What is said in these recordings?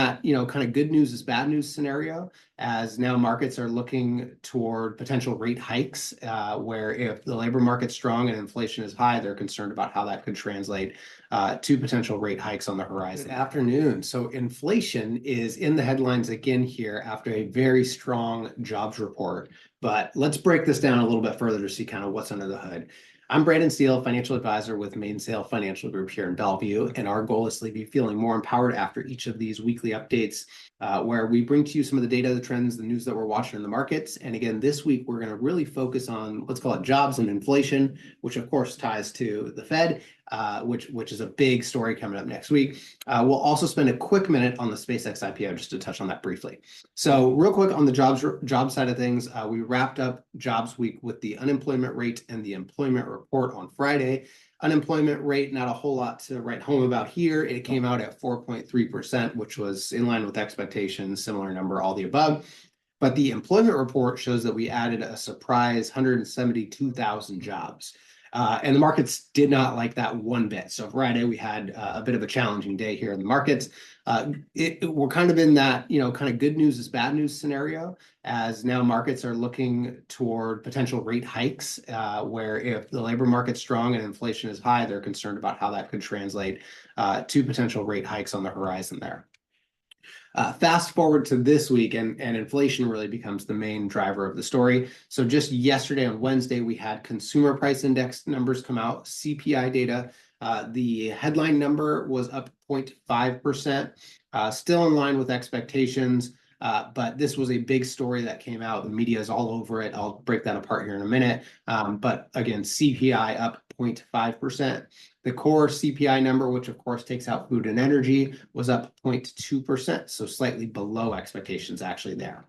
Kind of good news is bad news scenario, as now markets are looking toward potential rate hikes, where if the labor market's strong and inflation is high, they're concerned about how that could translate to potential rate hikes on the horizon. Good afternoon. So inflation is in the headlines again here after a very strong jobs report. But let's break this down a little bit further to see kind of what's under the hood. I'm Steele, financial advisor with Mainsail Financial Group here in Bellevue, and our goal is to leave you feeling more empowered after each of these weekly updates, where we bring to you some of the data, the trends, the news that we're watching in the markets. And again, this week, we're going to really focus on, let's call it jobs and inflation, which of course ties to the Fed, which is a big story coming up next week. We'll also spend a quick minute on the SpaceX IPO just to touch on that briefly. So real quick on the job side of things, we wrapped up jobs week with the unemployment rate and the employment report on Friday. Unemployment rate, not a whole lot to write home about here. It came out at 4.3%, which was in line with expectations, similar number, all the above. But the employment report shows that we added a surprise 172,000 jobs. And the markets did not like that one bit. So Friday, we had a bit of a challenging day here in the markets. We're kind of in that, kind of good news is bad news scenario, as now markets are looking toward potential rate hikes, where if the labor market's strong and inflation is high, they're concerned about how that could translate to potential rate hikes on the horizon there. Fast forward to this week, and inflation really becomes the main driver of the story. So just yesterday on Wednesday, we had consumer price index numbers come out, CPI data. The headline number was up 0.5%, still in line with expectations. But this was a big story that came out. The media is all over it. I'll break that apart here in a minute. But again, CPI up 0.5%. The core CPI number, which of course takes out food and energy, was up 0.2%, so slightly below expectations actually there.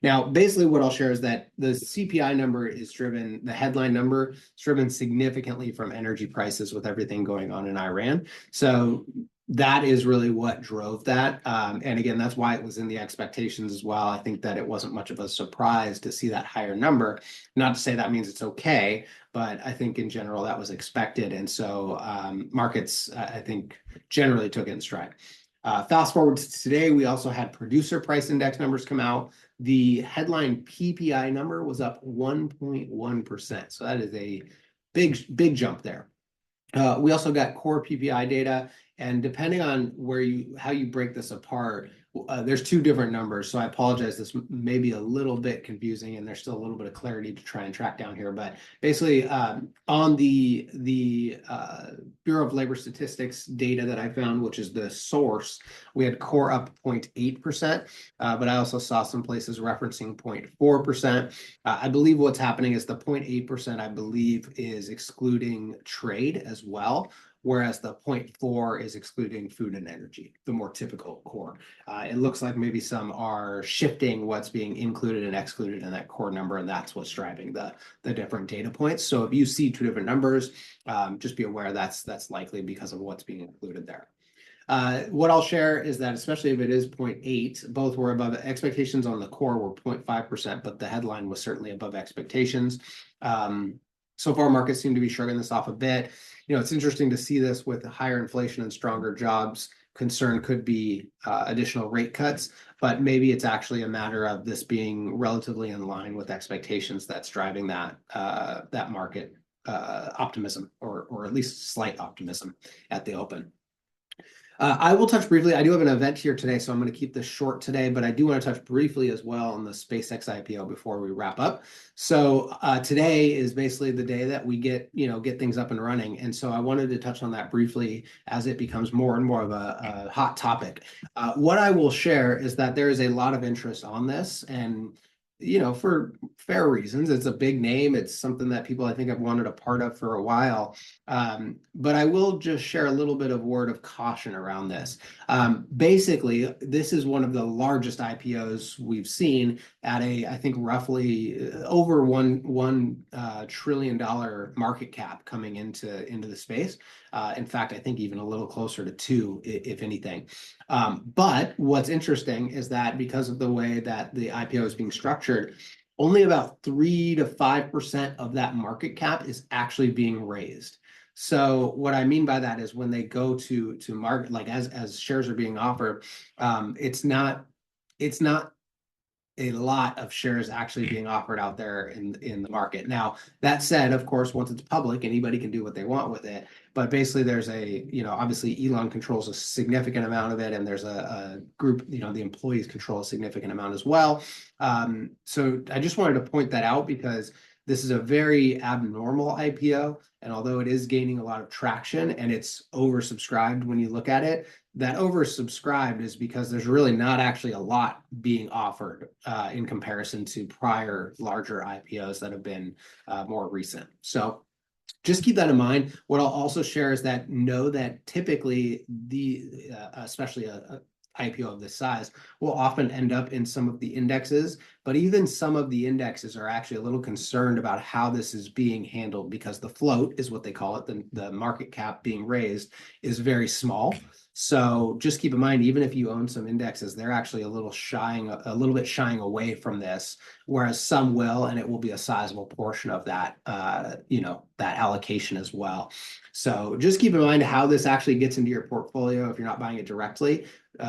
Now, basically what I'll share is that the CPI number is driven, the headline number is driven significantly from energy prices with everything going on in Iran. So that is really what drove that. And again, that's why it was in the expectations as well. I think that it wasn't much of a surprise to see that higher number. Not to say that means it's okay, but I think in general that was expected. And so markets, I think, generally took it in stride. Fast forward to today, we also had producer price index numbers come out. The headline PPI number was up 1.1%. So that is a big jump there. We also got core PPI data. And depending on how you break this apart, there's two different numbers. So I apologize, this may be a little bit confusing and there's still a little bit of clarity to try and track down here. But basically on the Bureau of Labor Statistics data that I found, which is the source, we had core up 0.8%, but I also saw some places referencing 0.4%. I believe what's happening is the 0.8%, I believe, is excluding trade as well, whereas the 0.4 is excluding food and energy, the more typical core. It looks like maybe some are shifting what's being included and excluded in that core number, and that's what's driving the different data points. So if you see two different numbers, just be aware that's likely because of what's being included there. What I'll share is that, especially if it is 0.8, both were above expectations. On the core were 0.5%, but the headline was certainly above expectations. So far, markets seem to be shrugging this off a bit. It's interesting to see this with higher inflation and stronger jobs. Concern could be additional rate cuts, but maybe it's actually a matter of this being relatively in line with expectations that's driving that market optimism, or at least slight optimism at the open. I will touch briefly. I do have an event here today, so I'm going to keep this short today, but I do want to touch briefly as well on the SpaceX IPO before we wrap up. So today is basically the day that we get things up and running. And so I wanted to touch on that briefly as it becomes more and more of a hot topic. What I will share is that there is a lot of interest on this, and for fair reasons. It's a big name. It's something that people, I think, have wanted a part of for a while. But I will just share a little bit of word of caution around this. Basically, this is one of the largest IPOs we've seen at I think, roughly over $1 trillion market cap coming into the space. In fact, I think even a little closer to 2, if anything. But what's interesting is that because of the way that the IPO is being structured, only about 3 to 5% of that market cap is actually being raised. So what I mean by that is when they go to market, like as shares are being offered, it's not a lot of shares actually being offered out there in the market. Now, that said, of course, once it's public, anybody can do what they want with it. But basically, there's obviously Elon controls a significant amount of it, and there's a group, the employees control a significant amount as well. So I just wanted to point that out because this is a very abnormal IPO. And although it is gaining a lot of traction and it's oversubscribed when you look at it, that oversubscribed is because there's really not actually a lot being offered in comparison to prior larger IPOs that have been more recent. So just keep that in mind. What I'll also share is that know that typically especially a IPO of this size will often end up in some of the indexes, but even some of the indexes are actually a little concerned about how this is being handled because the float is what they call it. The market cap being raised is very small. So just keep in mind, even if you own some indexes, they're actually a little bit shying away from this, whereas some will, and it will be a sizable portion of that, that allocation as well. So just keep in mind how this actually gets into your portfolio if you're not buying it directly.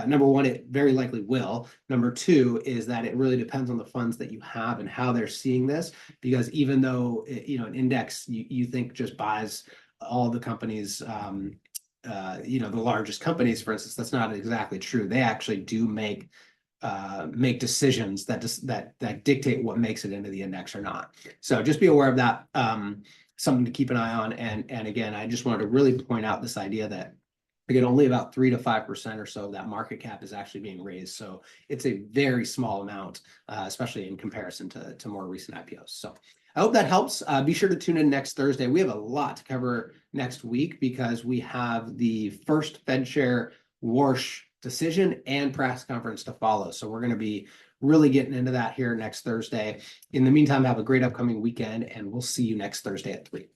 Number one, it very likely will. Number two is that it really depends on the funds that you have and how they're seeing this, because even though, an index you think just buys all the companies, the largest companies, for instance, that's not exactly true. They actually do make decisions that dictate what makes it into the index or not. So just be aware of that. Something to keep an eye on. And again, I just wanted to really point out this idea that again, only about 3 to 5% or so of that market cap is actually being raised. So it's a very small amount, especially in comparison to more recent IPOs. So I hope that helps. Be sure to tune in next Thursday. We have a lot to cover next week because we have the first FedShare Warsh decision and press conference to follow. So we're going to be really getting into that here next Thursday. In the meantime, have a great upcoming weekend, and we'll see you next Thursday at 3.